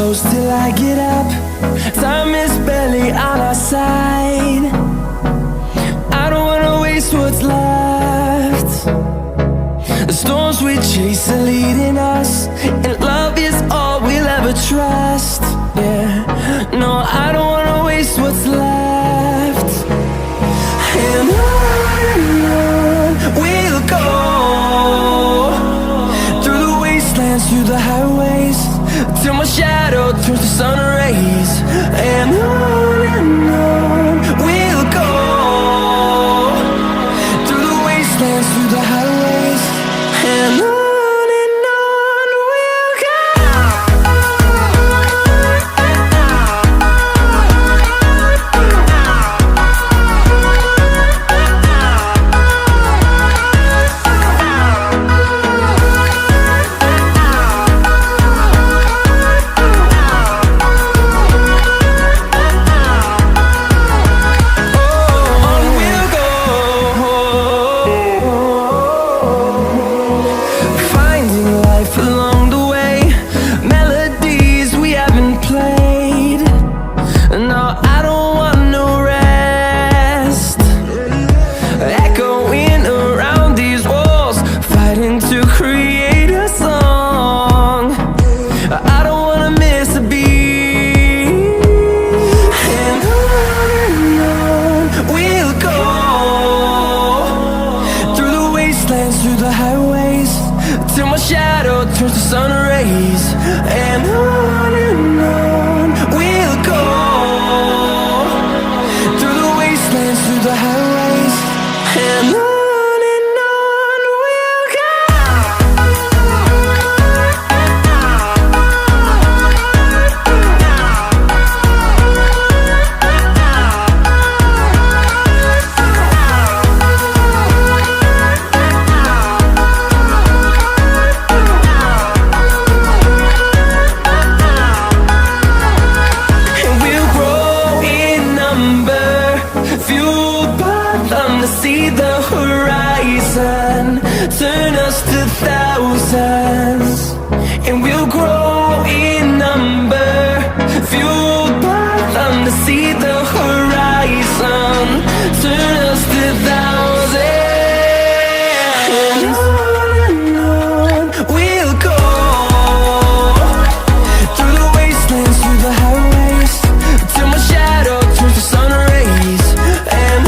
close till I get up. Time is barely on our side. I don't wanna waste what's left. The storms we chase are leading us, and love is all we'll ever trust. Yeah, no, I don't wanna waste what's left. And on we'll go, through the wastelands, through the highways, till my shadow turns to sun rays. And on we'll go, through the wastelands, through the highways, and on we'll go. Through the highways, till my shadow turns to sun rays. And on we'll go, through the wastelands, through the highways, and on we'll go. See the horizon turn us to thousands, and we'll grow in number, fueled by them. To see the horizon turn us to thousands, and on we'll go, through the wastelands, through the highways, till my shadow turns to sun rays. And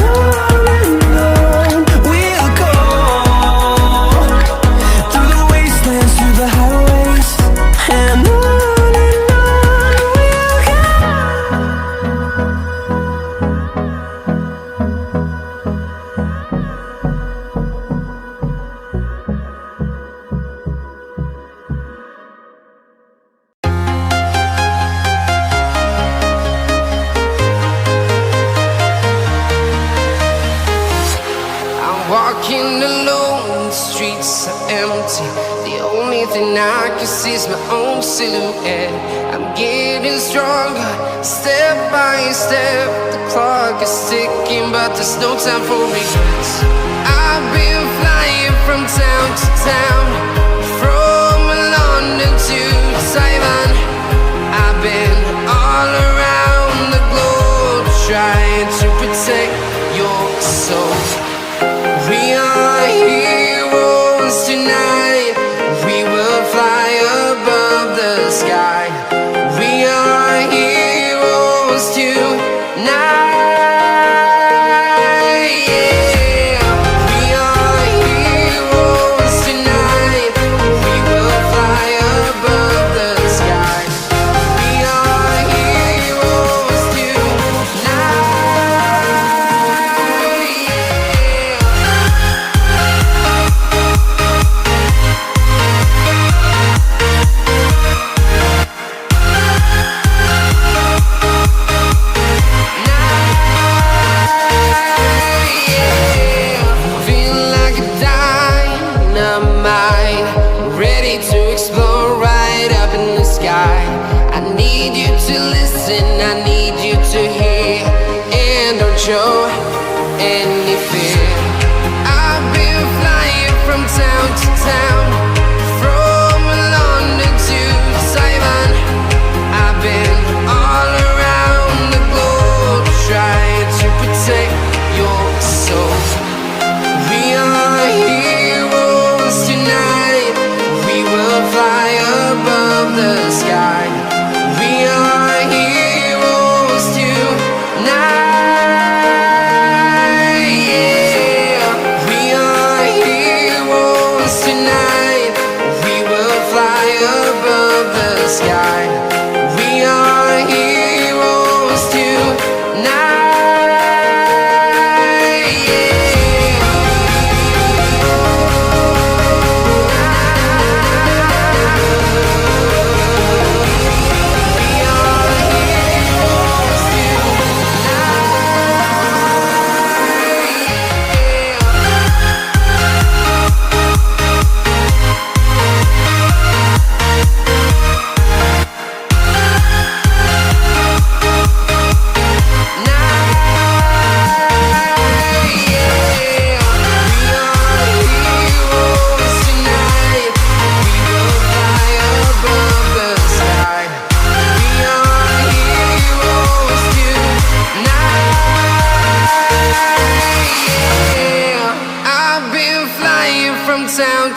walking alone, the streets are empty. The only thing I can see is my own silhouette. I'm getting stronger, step by step. The clock is ticking, but there's no time for regrets. I've been flying from town to town, from London to Taiwan. I've been all around the globe, trying to protect your soul. We are heroes tonight. We will fly above the sky. We are heroes tonight. Yeah. We are heroes tonight. We will fly above the sky. We are heroes tonight. Yeah.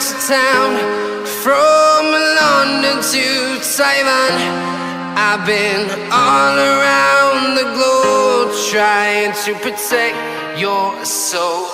to town, from London to Taiwan. I've been all around the globe trying to protect your soul.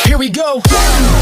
Here we go.